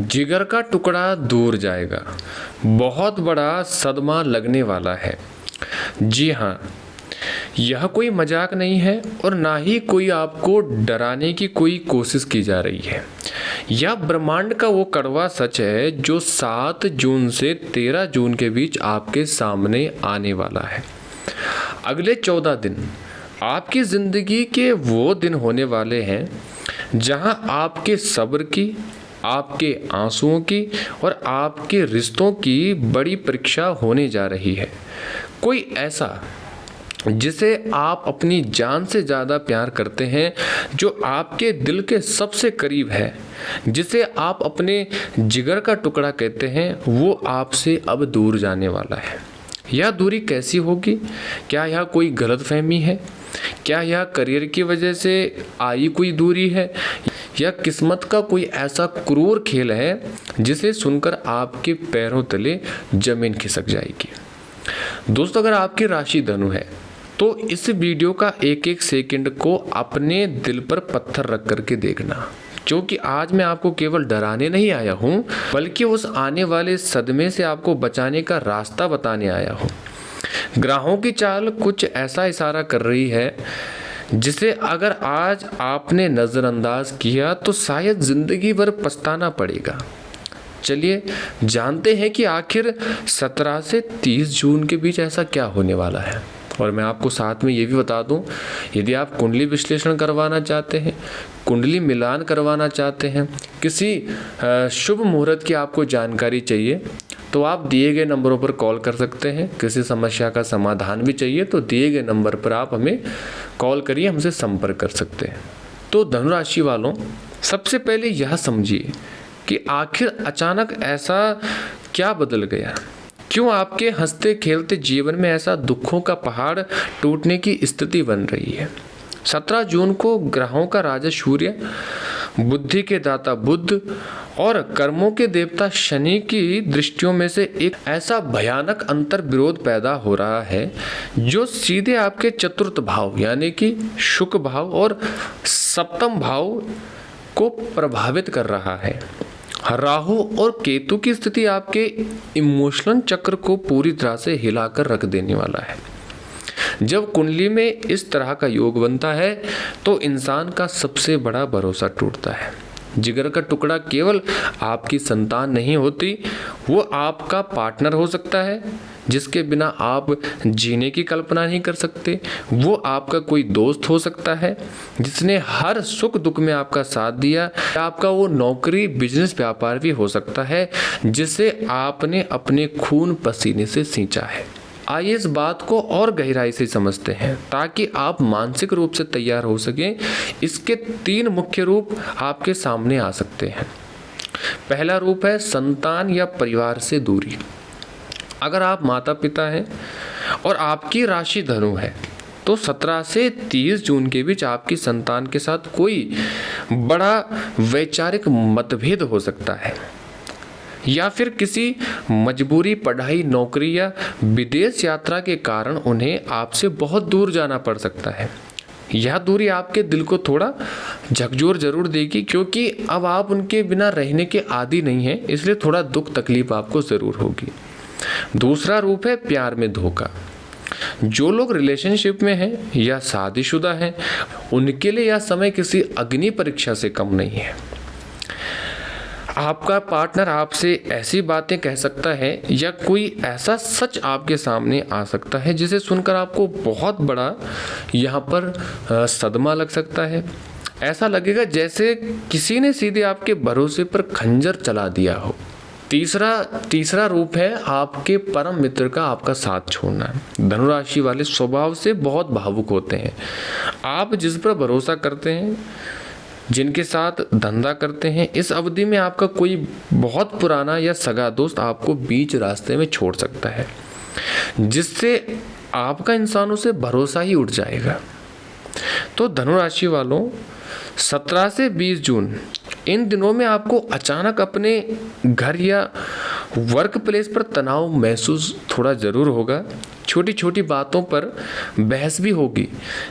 जिगर का टुकड़ा दूर जाएगा, बहुत बड़ा सदमा लगने वाला है। जी हाँ, यह कोई मजाक नहीं है और ना ही कोई आपको डराने की कोई कोशिश की जा रही है। यह ब्रह्मांड का वो कड़वा सच है जो 7 जून से 13 जून के बीच आपके सामने आने वाला है। अगले 14 दिन आपकी ज़िंदगी के वो दिन होने वाले हैं जहां आपके सब्र की, आपके आंसुओं की और आपके रिश्तों की बड़ी परीक्षा होने जा रही है। कोई ऐसा जिसे आप अपनी जान से ज़्यादा प्यार करते हैं, जो आपके दिल के सबसे करीब है, जिसे आप अपने जिगर का टुकड़ा कहते हैं, वो आपसे अब दूर जाने वाला है। यह दूरी कैसी होगी? क्या यह कोई गलतफहमी है? क्या यह करियर की वजह से आई कोई दूरी है, या किस्मत का कोई ऐसा क्रूर खेल है जिसे सुनकर आपके पैरों तले जमीन खिसक जाएगी? दोस्तों, अगर आपकी राशि धनु है तो इस वीडियो का एक एक सेकंड को अपने दिल पर पत्थर रख करके देखना, क्योंकि आज मैं आपको केवल डराने नहीं आया हूँ, बल्कि उस आने वाले सदमे से आपको बचाने का रास्ता बताने आया हूँ। ग्रहों की चाल कुछ ऐसा इशारा कर रही है जिसे अगर आज आपने नज़रअंदाज किया तो शायद ज़िंदगी भर पछताना पड़ेगा। चलिए जानते हैं कि आखिर 17 से 30 जून के बीच ऐसा क्या होने वाला है। और मैं आपको साथ में ये भी बता दूं, यदि आप कुंडली विश्लेषण करवाना चाहते हैं, कुंडली मिलान करवाना चाहते हैं, किसी शुभ मुहूर्त की आपको जानकारी चाहिए तो आप दिए गए नंबरों पर कॉल कर सकते हैं। किसी समस्या का समाधान भी चाहिए तो दिए गए नंबर पर आप हमें कॉल करिए, हमसे संपर्क कर सकते हैं। तो धनुराशि वालों, सबसे पहले यह समझिए कि आखिर अचानक ऐसा क्या बदल गया, क्यों आपके हंसते खेलते जीवन में ऐसा दुखों का पहाड़ टूटने की स्थिति बन रही है। 17 जून को ग्रहों का राजा सूर्य, बुद्धि के दाता बुध और कर्मों के देवता शनि की दृष्टियों में से एक ऐसा भयानक अंतर विरोध पैदा हो रहा है जो सीधे आपके चतुर्थ भाव यानी कि शुक्र भाव और सप्तम भाव को प्रभावित कर रहा है। राहु और केतु की स्थिति आपके इमोशनल चक्र को पूरी तरह से हिलाकर रख देने वाला है। जब कुंडली में इस तरह का योग बनता है तो इंसान का सबसे बड़ा भरोसा टूटता है। जिगर का टुकड़ा केवल आपकी संतान नहीं होती, वो आपका पार्टनर हो सकता है जिसके बिना आप जीने की कल्पना नहीं कर सकते। वो आपका कोई दोस्त हो सकता है जिसने हर सुख दुख में आपका साथ दिया। आपका वो नौकरी, बिजनेस, व्यापार भी हो सकता है जिसे आपने अपने खून पसीने से सींचा है। आइए इस बात को और गहराई से समझते हैं ताकि आप मानसिक रूप से तैयार हो सकें। इसके 3 मुख्य रूप आपके सामने आ सकते हैं। पहला रूप है संतान या परिवार से दूरी। अगर आप माता पिता हैं और आपकी राशि धनु है तो 17 से 30 जून के बीच आपकी संतान के साथ कोई बड़ा वैचारिक मतभेद हो सकता है, या फिर किसी मजबूरी, पढ़ाई, नौकरी या विदेश यात्रा के कारण उन्हें आपसे बहुत दूर जाना पड़ सकता है। यह दूरी आपके दिल को थोड़ा झकझोर जरूर देगी, क्योंकि अब आप उनके बिना रहने के आदी नहीं हैं, इसलिए थोड़ा दुख तकलीफ आपको ज़रूर होगी। दूसरा रूप है प्यार में धोखा। जो लोग रिलेशनशिप में हैं या शादीशुदा हैं, उनके लिए यह समय किसी अग्नि परीक्षा से कम नहीं है। आपका पार्टनर आपसे ऐसी बातें कह सकता है या कोई ऐसा सच आपके सामने आ सकता है जिसे सुनकर आपको बहुत बड़ा यहाँ पर सदमा लग सकता है। ऐसा लगेगा जैसे किसी ने सीधे आपके भरोसे पर खंजर चला दिया हो। तीसरा रूप है आपके परम मित्र का आपका साथ छोड़ना। धनुराशि वाले स्वभाव से बहुत भावुक होते हैं। आप जिस पर भरोसा करते हैं, जिनके साथ धंधा करते हैं, इस अवधि में आपका कोई बहुत पुराना या सगा दोस्त आपको बीच रास्ते में छोड़ सकता है, जिससे आपका इंसानों से भरोसा ही उठ जाएगा। तो धनुराशि वालों, 17 से 20 जून इन दिनों में आपको अचानक अपने घर या वर्क प्लेस पर तनाव महसूस थोड़ा ज़रूर होगा। छोटी छोटी बातों पर बहस भी होगी,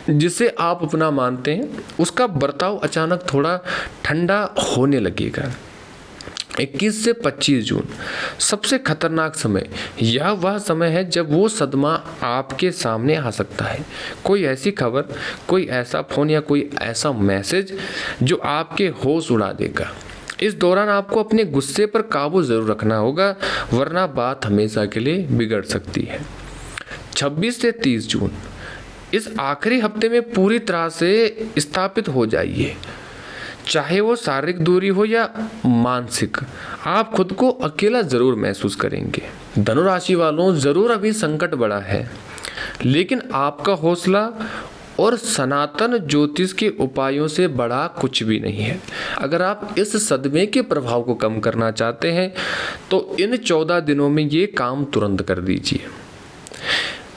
जिसे आप अपना मानते हैं उसका बर्ताव अचानक थोड़ा ठंडा होने लगेगा। 21 से 25 जून सबसे खतरनाक समय, यह वह समय है जब वो सदमा आपके सामने आ सकता है। कोई ऐसी खबर, कोई ऐसा फ़ोन या कोई ऐसा मैसेज जो आपके होश उड़ा देगा। इस दौरान आपको अपने गुस्से पर काबू ज़रूर रखना होगा, वरना बात हमेशा के लिए बिगड़ सकती है। 26 से 30 जून इस आखिरी हफ्ते में पूरी तरह से स्थापित हो जाइए, चाहे वो शारीरिक दूरी हो या मानसिक। आप खुद को अकेला ज़रूर महसूस करेंगे। धनु राशि वालों, ज़रूर अभी संकट बड़ा है, लेकिन आपका हौसला और सनातन ज्योतिष के उपायों से बड़ा कुछ भी नहीं है। अगर आप इस सदमे के प्रभाव को कम करना चाहते हैं तो इन 14 दिनों में ये काम तुरंत कर दीजिए।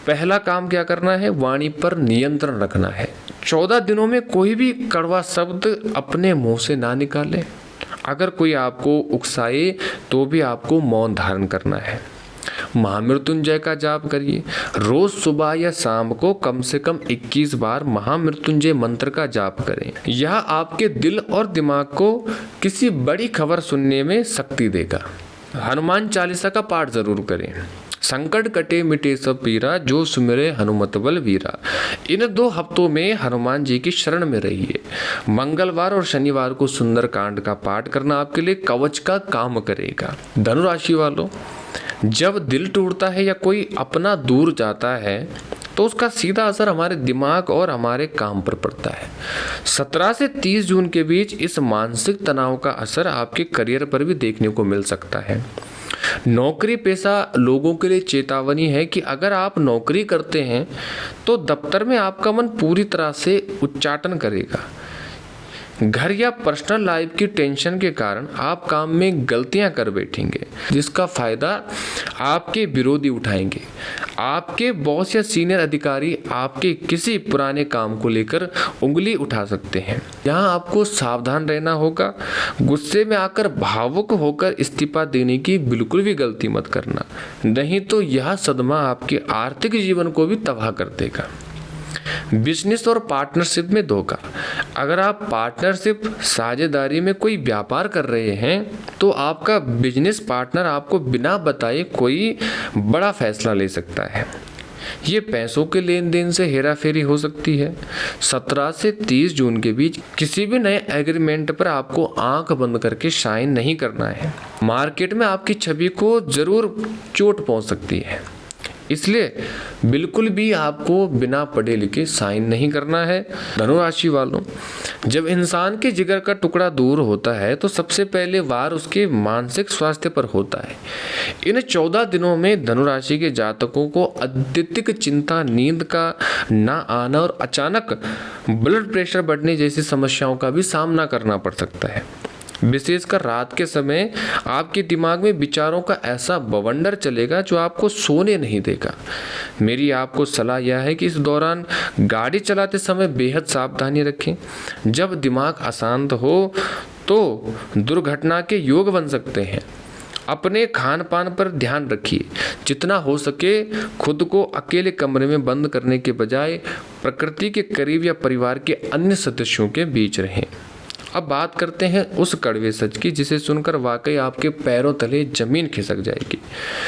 पहला काम क्या करना है? वाणी पर नियंत्रण रखना है। 14 दिनों में कोई भी कड़वा शब्द अपने मुंह से ना निकालें। अगर कोई आपको उकसाए तो भी आपको मौन धारण करना है। महामृत्युंजय का जाप करिए। रोज सुबह या शाम को कम से कम 21 बार महामृत्युंजय मंत्र का जाप करें। यह आपके दिल और दिमाग को किसी बड़ी खबर सुनने में शक्ति देगा। हनुमान चालीसा का पाठ जरूर करें। संकट कटे मिटे सब पीरा, जो सुमिरे हनुमत बल वीरा। इन 2 हफ्तों में हनुमान जी की शरण में रहिए। मंगलवार और शनिवार को सुंदर कांड का पाठ करना आपके लिए कवच का काम करेगा। धनु राशि वालों, जब दिल टूटता है या कोई अपना दूर जाता है तो उसका सीधा असर हमारे दिमाग और हमारे काम पर पड़ता है। 17 से 30 जून के बीच इस मानसिक तनाव का असर आपके करियर पर भी देखने को मिल सकता है। नौकरी पेशा लोगों के लिए चेतावनी है कि अगर आप नौकरी करते हैं तो दफ्तर में आपका मन पूरी तरह से उच्चाटन करेगा। घर या पर्सनल लाइफ की टेंशन के कारण आप काम में गलतियां कर बैठेंगे, जिसका फायदा आपके विरोधी उठाएंगे। आपके बॉस या सीनियर अधिकारी आपके किसी पुराने काम को लेकर उंगली उठा सकते हैं। यहाँ आपको सावधान रहना होगा। गुस्से में आकर भावुक होकर इस्तीफा देने की बिल्कुल भी गलती मत करना, नहीं तो यह सदमा आपके आर्थिक जीवन को भी तबाह कर देगा। बिजनेस और पार्टनरशिप में धोखा। अगर आप पार्टनरशिप साझेदारी में कोई व्यापार कर रहे हैं तो आपका बिजनेस पार्टनर आपको बिना बताए कोई बड़ा फैसला ले सकता है। ये पैसों के लेन देन से हेराफेरी हो सकती है। 17 से 30 जून के बीच किसी भी नए एग्रीमेंट पर आपको आंख बंद करके साइन नहीं करना है। मार्केट में आपकी छवि को जरूर चोट पहुंच सकती है, इसलिए बिल्कुल भी आपको बिना पढ़े लिखे साइन नहीं करना है। धनु राशि वालों, जब इंसान के जिगर का टुकड़ा दूर होता है तो सबसे पहले वार उसके मानसिक स्वास्थ्य पर होता है। इन 14 दिनों में धनु राशि के जातकों को अत्यधिक चिंता, नींद का ना आना और अचानक ब्लड प्रेशर बढ़ने जैसी समस्याओं का भी सामना करना पड़ सकता है। विशेषकर रात के समय आपके दिमाग में विचारों का ऐसा बवंडर चलेगा जो आपको सोने नहीं देगा। मेरी आपको सलाह यह है कि इस दौरान गाड़ी चलाते समय बेहद सावधानी रखें। जब दिमाग अशांत हो तो दुर्घटना के योग बन सकते हैं। अपने खान पान पर ध्यान रखिए। जितना हो सके खुद को अकेले कमरे में बंद करने के बजाय प्रकृति के करीब या परिवार के अन्य सदस्यों के बीच रहें। अब बात करते हैं उस कड़वे सच की जिसे सुनकर वाकई आपके पैरों तले जमीन खिसक जाएगी।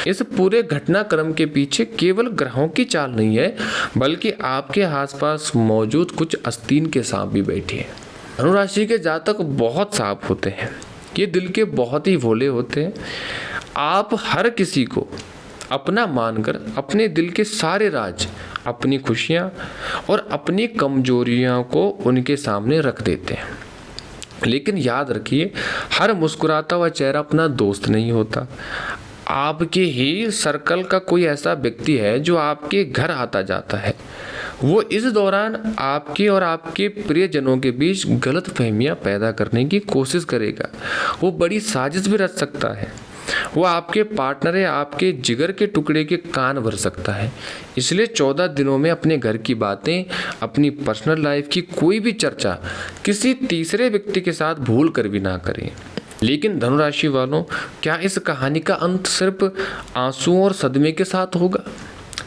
इस पूरे घटनाक्रम के पीछे केवल ग्रहों की चाल नहीं है, बल्कि आपके आसपास मौजूद कुछ आस्तीन के सांप भी बैठे हैं। धनु राशि के जातक बहुत साफ होते हैं। ये दिल के बहुत ही भोले होते हैं। आप हर किसी को अपना मानकर अपने दिल के सारे राज, अपनी खुशियाँ और अपनी कमजोरियों को उनके सामने रख देते हैं। लेकिन याद रखिए, हर मुस्कुराता हुआ चेहरा अपना दोस्त नहीं होता। आपके ही सर्कल का कोई ऐसा व्यक्ति है जो आपके घर आता जाता है। वो इस दौरान आपके और आपके प्रियजनों के बीच गलतफहमियां पैदा करने की कोशिश करेगा। वो बड़ी साजिश भी रच सकता है। वो आपके पार्टनर या आपके जिगर के टुकड़े के कान भर सकता है। इसलिए 14 दिनों में अपने घर की बातें, अपनी पर्सनल लाइफ की कोई भी चर्चा किसी तीसरे व्यक्ति के साथ भूल कर भी ना करें। लेकिन धनुराशि वालों, क्या इस कहानी का अंत सिर्फ आंसुओं और सदमे के साथ होगा?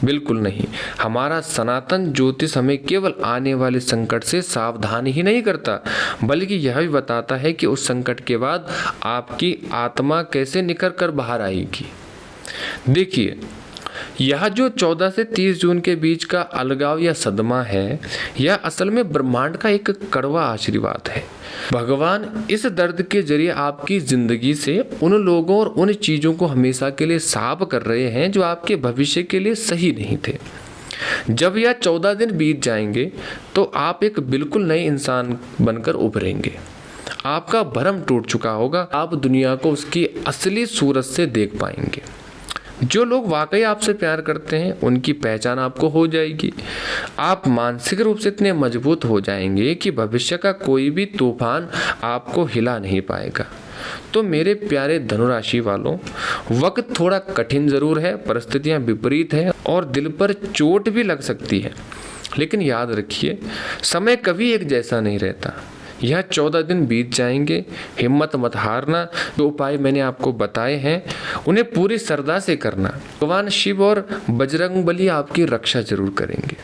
बिल्कुल नहीं। हमारा सनातन ज्योतिष हमें केवल आने वाले संकट से सावधान ही नहीं करता, बल्कि यह भी बताता है कि उस संकट के बाद आपकी आत्मा कैसे निकल कर बाहर आएगी। देखिए, यह जो 14 से 30 जून के बीच का अलगाव या सदमा है, यह असल में ब्रह्मांड का एक कड़वा आशीर्वाद है। भगवान इस दर्द के जरिए आपकी जिंदगी से उन लोगों और उन चीज़ों को हमेशा के लिए साफ कर रहे हैं जो आपके भविष्य के लिए सही नहीं थे। जब यह 14 दिन बीत जाएंगे तो आप एक बिल्कुल नए इंसान बनकर उभरेंगे। आपका भ्रम टूट चुका होगा, आप दुनिया को उसकी असली सूरत से देख पाएंगे। जो लोग वाकई आपसे प्यार करते हैं उनकी पहचान आपको हो जाएगी। आप मानसिक रूप से इतने मजबूत हो जाएंगे कि भविष्य का कोई भी तूफान आपको हिला नहीं पाएगा। तो मेरे प्यारे धनुराशि वालों, वक्त थोड़ा कठिन ज़रूर है, परिस्थितियां विपरीत हैं और दिल पर चोट भी लग सकती है, लेकिन याद रखिए, समय कभी एक जैसा नहीं रहता। यह 14 दिन बीत जाएंगे, हिम्मत मत हारना। जो उपाय मैंने आपको बताए हैं उन्हें पूरी श्रद्धा से करना। भगवान शिव और बजरंगबली आपकी रक्षा जरूर करेंगे।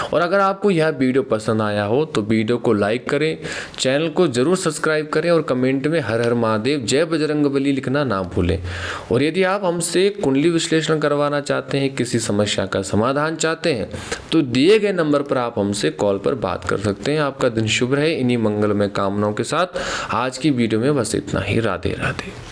और अगर आपको यह वीडियो पसंद आया हो तो वीडियो को लाइक करें, चैनल को जरूर सब्सक्राइब करें और कमेंट में हर हर महादेव जय बजरंगबली लिखना ना भूलें। और यदि आप हमसे कुंडली विश्लेषण करवाना चाहते हैं, किसी समस्या का समाधान चाहते हैं, तो दिए गए नंबर पर आप हमसे कॉल पर बात कर सकते हैं। आपका दिन शुभ रहे। इन्हीं मंगलमय कामनाओं के साथ आज की वीडियो में बस इतना ही। राधे राधे।